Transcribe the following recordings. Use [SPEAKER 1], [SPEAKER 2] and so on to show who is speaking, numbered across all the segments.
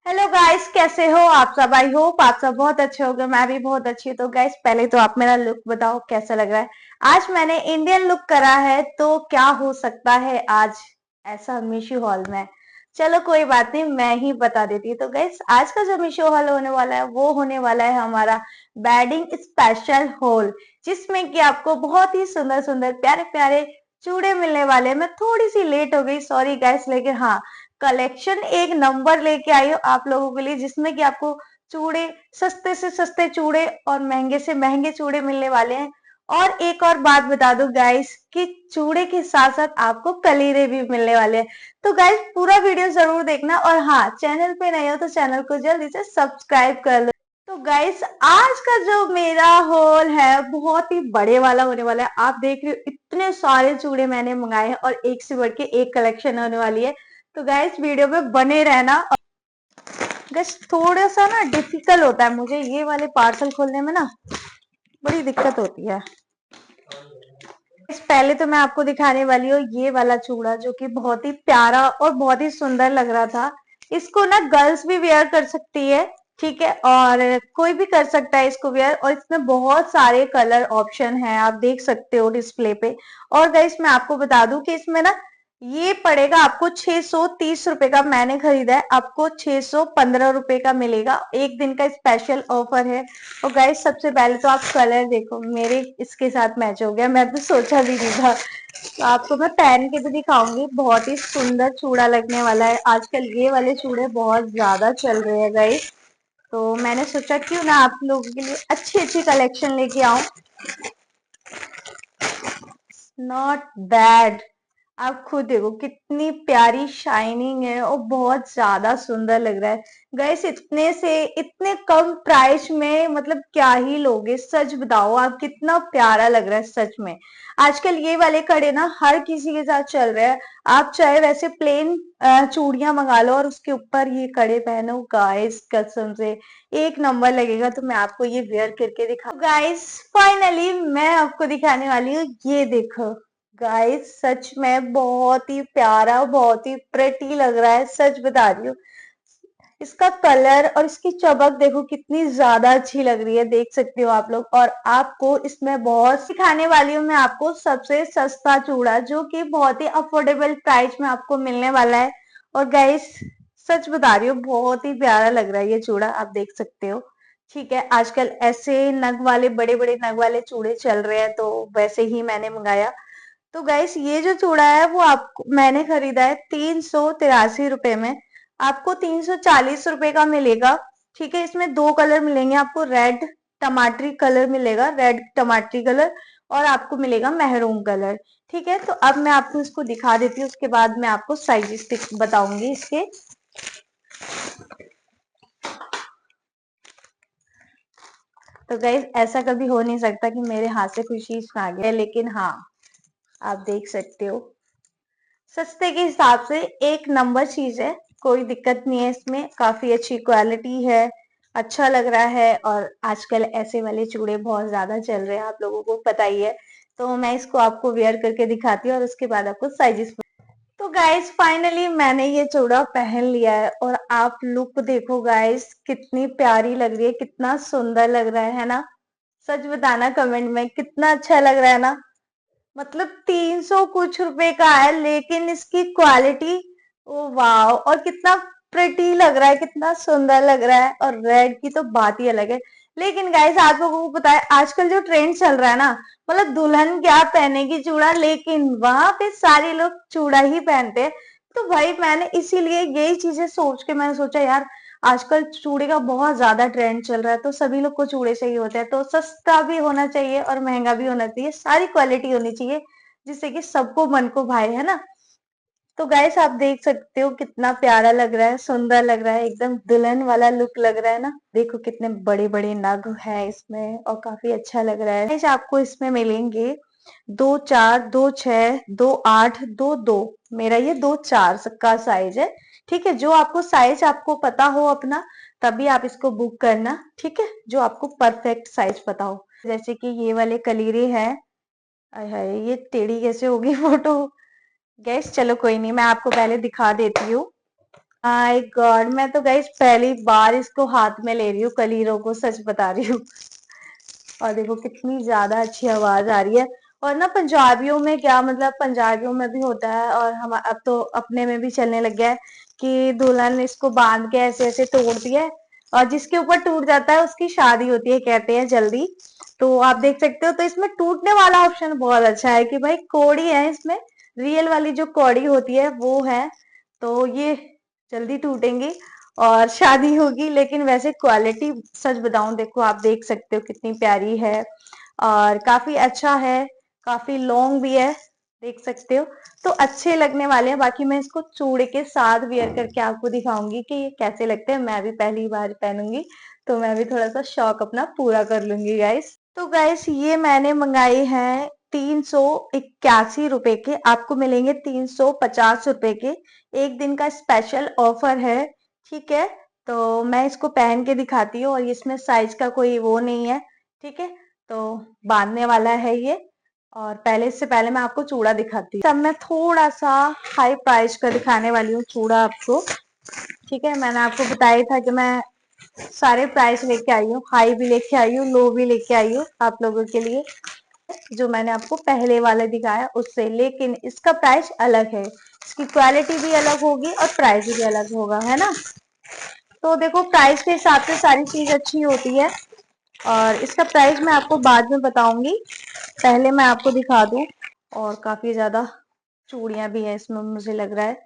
[SPEAKER 1] Hello guys, कैसे हो आप सब। आई होप आप सब बहुत अच्छे हो गए। मैं भी बहुत अच्छी हूँ। तो गाइस पहले तो आप मेरा लुक बताओ कैसा लग रहा है। आज मैंने इंडियन लुक करा है, तो क्या हो सकता है आज ऐसा मीशो हॉल में। चलो कोई बात नहीं, मैं ही बता देती हूँ। तो गाइस आज का जो मीशो हॉल होने वाला है वो होने वाला है हमारा वेडिंग स्पेशल हॉल, जिसमें कि आपको बहुत ही सुंदर सुंदर प्यारे प्यारे चूड़े मिलने वाले हैं। मैं थोड़ी सी लेट हो गई, सॉरी गाइस, लेकिन हाँ, कलेक्शन एक नंबर लेके आई हो आप लोगों के लिए, जिसमें कि आपको चूड़े, सस्ते से सस्ते चूड़े और महंगे से महंगे चूड़े मिलने वाले हैं। और एक और बात बता दूं गाइस कि चूड़े के साथ साथ आपको कलीरे भी मिलने वाले हैं। तो गाइस पूरा वीडियो जरूर देखना, और हाँ, चैनल पे नए हो तो चैनल को जल्दी से सब्सक्राइब कर लो। तो गाइस आज का जो मेरा हॉल है बहुत ही बड़े वाला होने वाला है। आप देख रहे हो इतने सारे चूड़े मैंने मंगाए हैं और एक से बढ़ के एक कलेक्शन होने वाली है। तो गाइस वीडियो में बने रहना। गाइस थोड़ा सा ना डिफिकल्ट होता है मुझे ये वाले पार्सल खोलने में ना, बड़ी दिक्कत होती है। पहले तो मैं आपको दिखाने वाली हूँ ये वाला चूड़ा, जो कि बहुत ही प्यारा और बहुत ही सुंदर लग रहा था। इसको ना गर्ल्स भी वेयर कर सकती है, ठीक है, और कोई भी कर सकता है इसको वेयर। और इसमें बहुत सारे कलर ऑप्शन हैं, आप देख सकते हो डिस्प्ले पे। और गाइस मैं आपको बता दूं कि इसमें ना ये पड़ेगा आपको 630 रुपए का। मैंने खरीदा है, आपको 615 रुपए का मिलेगा। एक दिन का स्पेशल ऑफर है। और गाइस सबसे पहले तो आप कलर देखो, मेरे इसके साथ मैच हो गया, मैं तो सोचा भी नहीं था। तो आपको मैं पहन के भी दिखाऊंगी, बहुत ही सुंदर चूड़ा लगने वाला है। आजकल ये वाले चूड़े बहुत ज्यादा चल रहे हैं गाइस, तो मैंने सोचा क्यों ना आप लोगों के लिए अच्छी अच्छी कलेक्शन लेके आऊं। Not bad. आप खुद देखो कितनी प्यारी शाइनिंग है और बहुत ज्यादा सुंदर लग रहा है। गैस इतने से इतने कम प्राइस में मतलब क्या ही लोगे, सच बताओ आप, कितना प्यारा लग रहा है सच में। आजकल ये वाले कड़े ना हर किसी के साथ चल रहे हैं। आप चाहे वैसे प्लेन चूड़ियां मंगा लो और उसके ऊपर ये कड़े पहनो, गाइस कसम से एक नंबर लगेगा। तो मैं आपको ये वेयर करके दिखा गाइस। फाइनली मैं आपको दिखाने वाली हूँ, ये देखो गाइस, सच में बहुत ही प्यारा, बहुत ही प्रेटी लग रहा है, सच बता रही हूँ। इसका कलर और इसकी चमक देखो कितनी ज्यादा अच्छी लग रही है, देख सकते हो आप लोग। और आपको इसमें बहुत सिखाने वाली हूँ मैं आपको सबसे सस्ता चूड़ा, जो कि बहुत ही अफोर्डेबल प्राइस में आपको मिलने वाला है। और गाइस सच बता रही हूँ, बहुत ही प्यारा लग रहा है ये चूड़ा, आप देख सकते हो। ठीक है, आजकल ऐसे नग वाले, बड़े बड़े नग वाले चूड़े चल रहे हैं, तो वैसे ही मैंने मंगाया। तो गाइस ये जो चूड़ा है वो आपको मैंने खरीदा है 383 रुपए में। आपको 340 रुपए का मिलेगा। ठीक है, इसमें दो कलर मिलेंगे आपको, रेड टमाटरी कलर मिलेगा, रेड टमाटरी कलर, और आपको मिलेगा मेहरून कलर। ठीक है, तो अब मैं आपको इसको दिखा देती हूँ, उसके बाद मैं आपको साइजेस बताऊंगी इसके। तो गाइस ऐसा कभी हो नहीं सकता कि मेरे हाथ से कोई चीज आ गया, लेकिन हाँ, आप देख सकते हो सस्ते के हिसाब से एक नंबर चीज है, कोई दिक्कत नहीं है इसमें, काफी अच्छी क्वालिटी है, अच्छा लग रहा है। और आजकल ऐसे वाले चूड़े बहुत ज्यादा चल रहे हैं, आप लोगों को पता ही है। तो मैं इसको आपको वेयर करके दिखाती हूँ और उसके बाद आपको साइजेस। तो गाइस फाइनली मैंने ये चूड़ा पहन लिया है, और आप लुक देखो गाइस, कितनी प्यारी लग रही है, कितना सुंदर लग रहा है ना। सच बताना कमेंट में कितना अच्छा लग रहा है ना। मतलब 300 कुछ रुपए का है, लेकिन इसकी क्वालिटी, ओ वाह, और कितना प्रिटी लग रहा है, कितना सुंदर लग रहा है। और रेड की तो बात ही अलग है। लेकिन गाइस आप लोगों को पता है आजकल जो ट्रेंड चल रहा है ना, मतलब दुल्हन क्या पहनेगी चूड़ा, लेकिन वहां पे सारे लोग चूड़ा ही पहनते हैं। तो भाई मैंने इसीलिए यही चीजें सोच के मैंने सोचा यार, आजकल चूड़े का बहुत ज्यादा ट्रेंड चल रहा है, तो सभी लोग को चूड़े चाहिए होते हैं, तो सस्ता भी होना चाहिए और महंगा भी होना चाहिए, सारी क्वालिटी होनी चाहिए, जिससे कि सबको मन को भाए, है ना। तो गाइस आप देख सकते हो कितना प्यारा लग रहा है, सुंदर लग रहा है, एकदम दुल्हन वाला लुक लग रहा है ना। देखो कितने बड़े बड़े नग है इसमें और काफी अच्छा लग रहा है। गाइस आपको इसमें मिलेंगे 2 4, 2 6, 2 8, 2 2। मेरा ये 2 4 का साइज है। ठीक है, जो आपको साइज आपको पता हो अपना, तभी आप इसको बुक करना। ठीक है, जो आपको परफेक्ट साइज पता हो, जैसे कि ये वाले कलीरे हैं। अरे हाय, ये टेढ़ी कैसे होगी फोटो। गैस चलो कोई नहीं, मैं आपको पहले दिखा देती हूँ। माय गॉड, मैं तो गाइस पहली बार इसको हाथ में ले रही हूँ कलीरों को, सच बता रही हूँ। और देखो कितनी ज्यादा अच्छी आवाज आ रही है। और ना पंजाबियों में क्या मतलब, पंजाबियों में भी होता है और हम अब तो अपने में भी चलने लग गया है कि दुल्हन इसको बांध के ऐसे ऐसे तोड़ती है, और जिसके ऊपर टूट जाता है उसकी शादी होती है कहते हैं जल्दी। तो आप देख सकते हो, तो इसमें टूटने वाला ऑप्शन बहुत अच्छा है कि भाई कौड़ी है इसमें, रियल वाली जो कौड़ी होती है वो है, तो ये जल्दी टूटेंगी और शादी होगी। लेकिन वैसे क्वालिटी सच बताऊं, देखो आप देख सकते हो कितनी प्यारी है और काफी अच्छा है, काफी लॉन्ग भी है, देख सकते हो। तो अच्छे लगने वाले हैं। बाकी मैं इसको चूड़े के साथ वेयर करके आपको दिखाऊंगी कि ये कैसे लगते हैं। मैं भी पहली बार पहनूंगी तो मैं भी थोड़ा सा शौक अपना पूरा कर लूंगी गाइस। तो गाइस ये मैंने मंगाई है 381 रुपए के, आपको मिलेंगे 350 रुपए के। एक दिन का स्पेशल ऑफर है, ठीक है। तो मैं इसको पहन के दिखाती हूँ, और इसमें साइज का कोई वो नहीं है, ठीक है। तो बांधने वाला है ये। और पहले, इससे पहले मैं आपको चूड़ा दिखाती हूँ। तब मैं थोड़ा सा हाई प्राइस का दिखाने वाली हूँ चूड़ा आपको, ठीक है। मैंने आपको बताया था कि मैं सारे प्राइस लेके आई हूँ, हाई भी लेके आई हूँ, लो भी लेके आई हूँ आप लोगों के लिए। जो मैंने आपको पहले वाला दिखाया उससे, लेकिन इसका प्राइस अलग है, इसकी क्वालिटी भी अलग होगी और प्राइस भी अलग होगा, है ना। तो देखो प्राइस के हिसाब से सारी चीज अच्छी होती है, और इसका प्राइस मैं आपको बाद में बताऊंगी, पहले मैं आपको दिखा दूं। और काफी ज्यादा चूड़ियां भी है इसमें, मुझे लग रहा है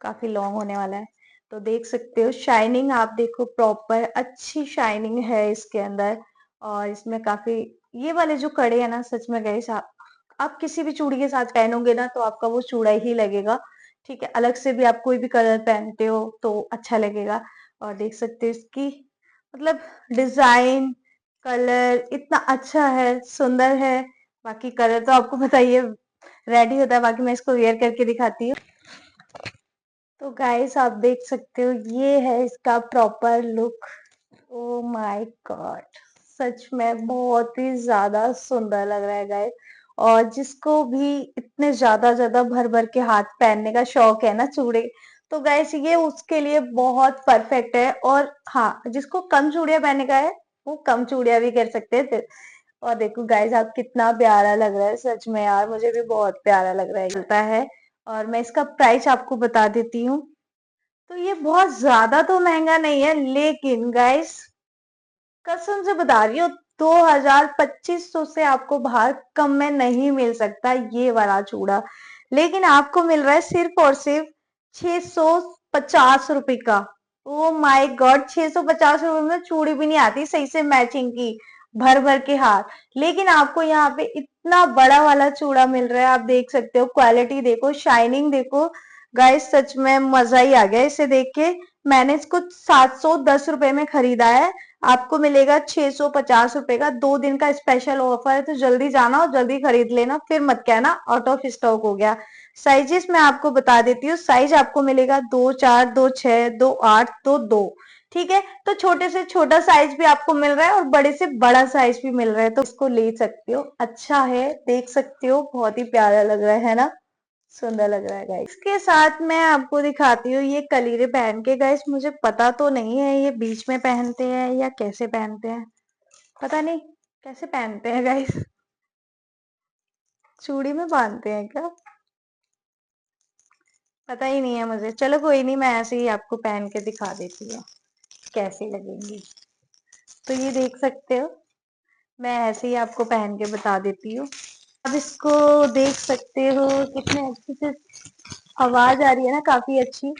[SPEAKER 1] काफी लॉन्ग होने वाला है। तो देख सकते हो शाइनिंग, आप देखो प्रॉपर अच्छी शाइनिंग है इसके अंदर। और इसमें काफी, ये वाले जो कड़े हैं ना, सच में गए आप किसी भी चूड़ी के साथ पहनोगे ना तो आपका वो चूड़ा ही लगेगा, ठीक है। अलग से भी आप कोई भी कलर पहनते हो तो अच्छा लगेगा। और देख सकते हो इसकी मतलब डिजाइन, कलर इतना अच्छा है, सुंदर है। बाकी कलर तो आपको बताइए रेडी होता है, बाकी मैं इसको वेयर करके दिखाती हूँ। तो गाइस आप देख सकते हो ये है इसका proper look. Oh my god, सच में बहुत ही ज्यादा सुंदर लग रहा है गाइस। और जिसको भी इतने ज्यादा ज्यादा भर भर के हाथ पहनने का शौक है ना चूड़े, तो गाइस ये उसके लिए बहुत परफेक्ट है। और हाँ, जिसको कम चूड़ियां पहनने का है वो कम चूड़ियां भी कर सकते हैं। और देखो गाइस आप कितना प्यारा लग रहा है, सच में यार मुझे भी बहुत प्यारा लग रहा है, चलता है। और मैं इसका प्राइस आपको बता देती हूँ। तो ये बहुत ज्यादा तो महंगा नहीं है, लेकिन गाइस कसम से बता रही हूँ, 2000 2500 से आपको बाहर कम में नहीं मिल सकता ये वाला चूड़ा। लेकिन आपको मिल रहा है सिर्फ और सिर्फ 650 रुपए का। ओ माय गॉड, 650 रुपए में चूड़ी भी नहीं आती सही से मैचिंग की, भर भर के हाथ। लेकिन आपको यहाँ पे इतना बड़ा वाला चूड़ा मिल रहा है, आप देख सकते हो, क्वालिटी देखो, शाइनिंग देखो। गाइस सच में मजा ही आ गया इसे देख के। मैंने इसको 710 रुपए में खरीदा है, आपको मिलेगा 650 रुपए का। 2 दिन का स्पेशल ऑफर है, तो जल्दी जाना और जल्दी खरीद लेना, फिर मत कहना आउट ऑफ स्टॉक हो गया। साइजेस मैं आपको बता देती हूँ, साइज आपको मिलेगा 2 4, 2 6, 2 8, 2 2, ठीक है। तो छोटे से छोटा साइज भी आपको मिल रहा है और बड़े से बड़ा साइज भी मिल रहा है, तो इसको ले सकते हो। अच्छा है, देख सकते हो बहुत ही प्यारा लग रहा है ना, सुंदर लग रहा है गाइस। इसके साथ मैं आपको दिखाती हूँ ये कलीरे पहन के। गाइस मुझे पता तो नहीं है ये बीच में पहनते हैं या कैसे पहनते हैं, पता नहीं कैसे पहनते हैं गाइस। चूड़ी में बांधते हैं क्या, पता ही नहीं है मुझे। चलो कोई नहीं, मैं ऐसे ही आपको पहन के दिखा देती हूँ कैसी लगेंगी। तो ये देख सकते हो, मैं ऐसे ही आपको पहन के बता देती हूँ। अब इसको देख सकते हो कितने अच्छे से आवाज आ रही है ना, काफी अच्छी।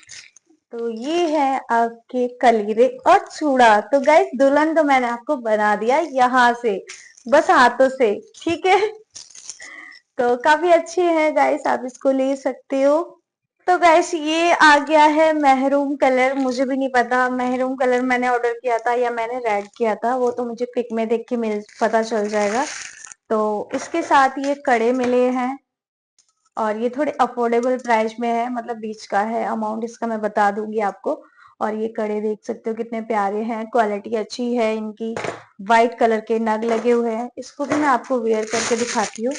[SPEAKER 1] तो ये है आपके कलीरे और चूड़ा। तो गाइस दुल्हन तो मैंने आपको बना दिया यहाँ से, बस हाथों से, ठीक है। तो काफी अच्छी है गाइस, आप इसको ले सकते हो। तो गाइस ये आ गया है मेहरून कलर, मुझे भी नहीं पता मेहरून कलर मैंने ऑर्डर किया था या मैंने रेड किया था, वो तो मुझे पिक में देख के मिल पता चल जाएगा। तो इसके साथ ये कड़े मिले हैं, और ये थोड़े अफोर्डेबल प्राइस में है, मतलब बीच का है अमाउंट, इसका मैं बता दूंगी आपको। और ये कड़े देख सकते हो कितने प्यारे हैं, क्वालिटी अच्छी है इनकी। व्हाइट कलर के नग लगे हुए हैं, इसको भी मैं आपको वेयर करके दिखाती हूँ।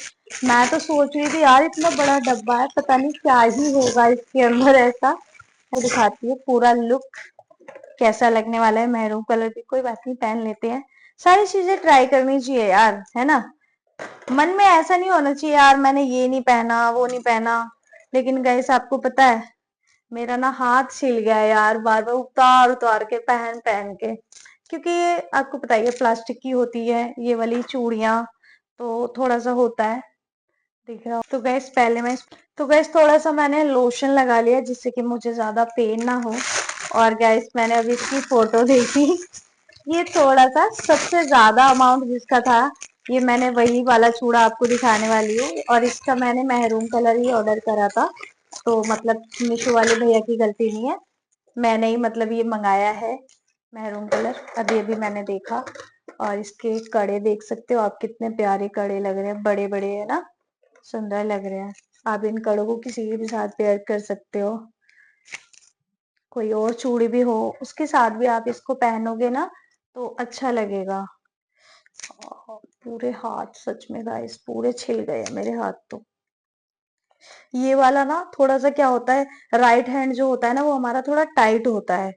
[SPEAKER 1] मैं तो सोच रही थी यार इतना बड़ा डब्बा है, पता नहीं क्या ही होगा इसके अंदर ऐसा। मैं दिखाती हूँ पूरा लुक कैसा लगने वाला है। मैरून कलर की कोई बात नहीं, पहन लेते हैं। सारी चीजें ट्राई करनी चाहिए यार, है ना। मन में ऐसा नहीं होना चाहिए यार मैंने ये नहीं पहना वो नहीं पहना। लेकिन गाइस आपको पता है मेरा ना हाथ छिल गया है यार, बार बार उतार उतार के पहन पहन के। क्योंकि ये आपको पता है ये प्लास्टिक की होती है ये वाली चूड़ियां, तो थोड़ा सा होता है, दिख रहा हो तो गैस। पहले मैं तो गैस थोड़ा सा मैंने लोशन लगा लिया जिससे कि मुझे ज्यादा पेन ना हो। और गैस मैंने अभी इसकी फोटो देखी, ये थोड़ा सा सबसे ज्यादा अमाउंट जिसका था, ये मैंने वही वाला चूड़ा आपको दिखाने वाली हूँ। और इसका मैंने मेहरून कलर ही ऑर्डर करा था, तो मतलब मीशो वाले भैया की गलती नहीं है, मैंने ही मतलब ये मंगाया है मेहरून कलर, अभी अभी मैंने देखा। और इसके कड़े देख सकते हो आप, कितने प्यारे कड़े लग रहे हैं, बड़े बड़े है ना, सुंदर लग रहे हैं। आप इन कड़ों को किसी के भी साथ पेयर कर सकते हो, कोई और चूड़ी भी हो उसके साथ भी आप इसको पहनोगे ना तो अच्छा लगेगा। पूरे हाथ सच में गाइस पूरे छिल गए हैं मेरे हाथ तो। ये वाला ना थोड़ा सा क्या होता है, राइट हैंड जो होता है ना वो हमारा थोड़ा टाइट होता है।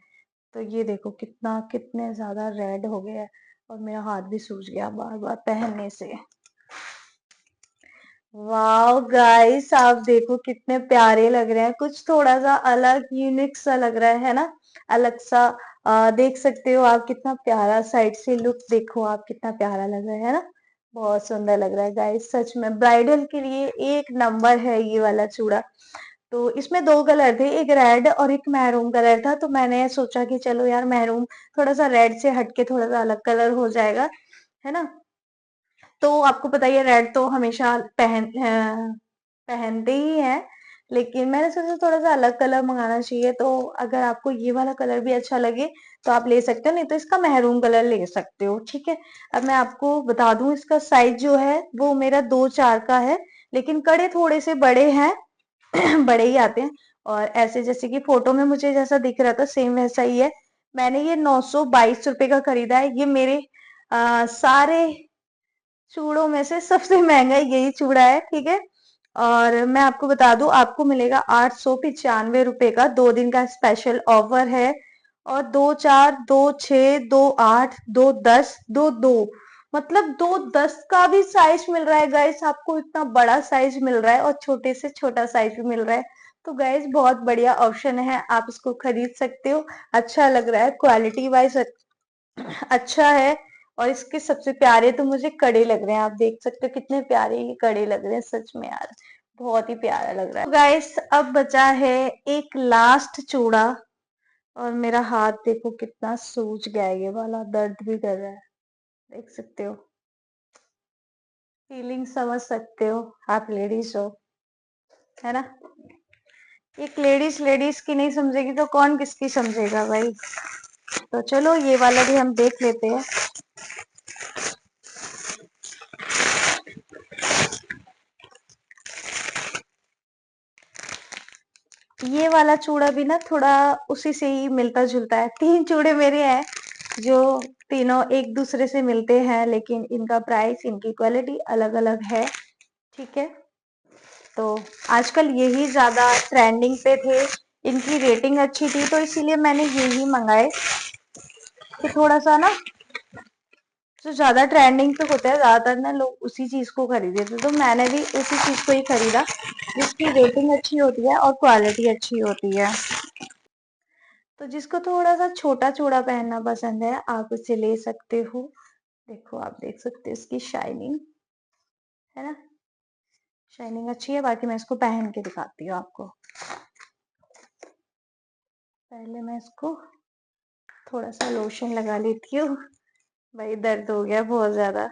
[SPEAKER 1] तो ये देखो कितना कितने ज्यादा रेड हो गया है, और मेरा हाथ भी सूज गया बार बार पहनने से। वाओ गाइस आप देखो कितने प्यारे लग रहे हैं, कुछ थोड़ा सा अलग यूनिक सा लग रहा है ना, अलग सा। देख सकते हो आप कितना प्यारा, साइड से लुक देखो आप कितना प्यारा लग रहा है ना, बहुत सुंदर लग रहा है गाइस सच में। ब्राइडल के लिए एक नंबर है ये वाला चूड़ा। तो इसमें दो कलर थे, एक रेड और एक मैरून कलर था, तो मैंने सोचा कि चलो यार मैरून थोड़ा सा रेड से हटके थोड़ा सा अलग कलर हो जाएगा, है ना। तो आपको पता ही है रेड तो हमेशा पहनते ही हैं, लेकिन मैंने सोचा थोड़ा सा अलग कलर मंगाना चाहिए। तो अगर आपको ये वाला कलर भी अच्छा लगे तो आप ले सकते हो, नहीं तो इसका मेहरून कलर ले सकते हो, ठीक है। अब मैं आपको बता दूं इसका साइज जो है वो मेरा 2-4 का है, लेकिन कड़े थोड़े से बड़े हैं बड़े ही आते हैं। और ऐसे जैसे कि फोटो में मुझे जैसा दिख रहा था सेम वैसा ही है। मैंने ये 922 रुपए का खरीदा है, ये मेरे सारे चूड़ों में से सबसे महंगा यही चूड़ा है, ठीक है। और मैं आपको बता दूं आपको मिलेगा 895 रुपए का, 2 दिन का स्पेशल ऑफर है। और 2-4, 2-6, 2-8, 2-10, 2-2, मतलब 2-10 का भी साइज मिल रहा है गाइस आपको, इतना बड़ा साइज मिल रहा है और छोटे से छोटा साइज भी मिल रहा है। तो गाइस बहुत बढ़िया ऑप्शन है, आप इसको खरीद सकते हो। अच्छा लग रहा है, क्वालिटी वाइज अच्छा है। और इसके सबसे प्यारे तो मुझे कड़े लग रहे हैं, आप देख सकते हो कितने प्यारे ये कड़े लग रहे हैं सच में यार, बहुत ही प्यारा लग रहा है। तो गाइस अब बचा है एक लास्ट चूड़ा, और मेरा हाथ देखो कितना सूज गया है, ये वाला दर्द भी कर रहा है, देख सकते हो, फीलिंग समझ सकते हो, आप लेडीज हो, है ना। एक लेडीज लेडीज की नहीं समझेगी तो कौन किसकी समझेगा भाई। तो चलो ये वाला भी हम देख लेते हैं। ये वाला चूड़ा भी ना थोड़ा उसी से ही मिलता जुलता है, 3 चूड़े मेरे हैं जो तीनों एक दूसरे से मिलते हैं, लेकिन इनका प्राइस इनकी क्वालिटी अलग अलग है, ठीक है। तो आजकल यही ज्यादा ट्रेंडिंग पे थे, इनकी रेटिंग अच्छी थी, तो इसीलिए मैंने यही मंगाए कि थोड़ा सा ना जो ज्यादा ट्रेंडिंग पे होता है ज्यादातर ना लोग उसी चीज को खरीदे थे, तो मैंने भी उसी चीज को ही खरीदा जिसकी रेटिंग अच्छी होती है और क्वालिटी अच्छी होती है। तो जिसको थोड़ा सा छोटा चूड़ा पहनना पसंद है आप उसे ले सकते हो। देखो आप देख सकते हो इसकी शाइनिंग, है ना, शाइनिंग अच्छी है। बाकी मैं इसको पहन के दिखाती हूँ आपको। पहले मैं इसको थोड़ा सा लोशन लगा लेती हूँ, भाई दर्द हो गया बहुत ज्यादा।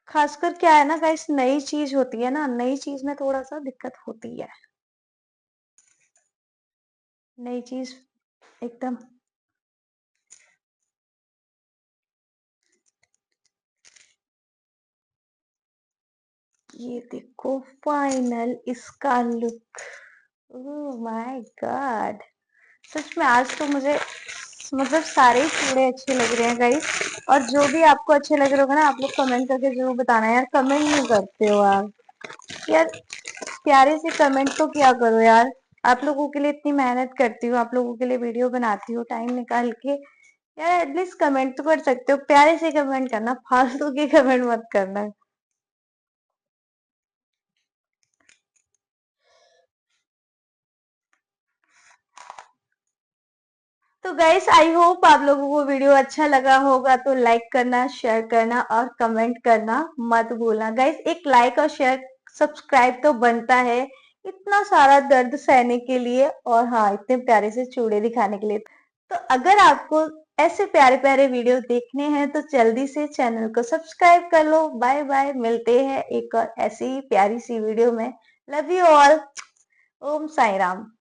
[SPEAKER 1] खासकर क्या है ना गाइस, नई चीज होती है ना, नई चीज में थोड़ा सा दिक्कत होती है, नई चीज एकदम। ये देखो फाइनल इसका लुक, ओह माय गॉड, सच में आज तो मुझे मतलब सारे ही चूड़े अच्छे लग रहे हैं गाइस। और जो भी आपको अच्छे लग रहे होंगे ना आप लोग कमेंट करके जरूर बताना यार, कमेंट नहीं करते हो आप यार। प्यारे से कमेंट तो किया करो यार। आप लोगों के लिए इतनी मेहनत करती हूँ, आप लोगों के लिए वीडियो बनाती हूँ टाइम निकाल के, यार एटलीस्ट कमेंट तो कर सकते हो। प्यारे से कमेंट करना, फालतू के कमेंट मत करना। तो गाइस आई होप आप लोगों को वीडियो अच्छा लगा होगा, तो लाइक करना, शेयर करना और कमेंट करना मत भूलना। गाइस एक लाइक और शेयर सब्सक्राइब तो बनता है इतना सारा दर्द सहने के लिए, और हाँ इतने प्यारे से चूड़े दिखाने के लिए। तो अगर आपको ऐसे प्यारे प्यारे वीडियो देखने हैं तो जल्दी से चैनल को सब्सक्राइब कर लो। बाय बाय, मिलते हैं एक और ऐसी ही प्यारी सी वीडियो में। Love you all. Om Sai Ram.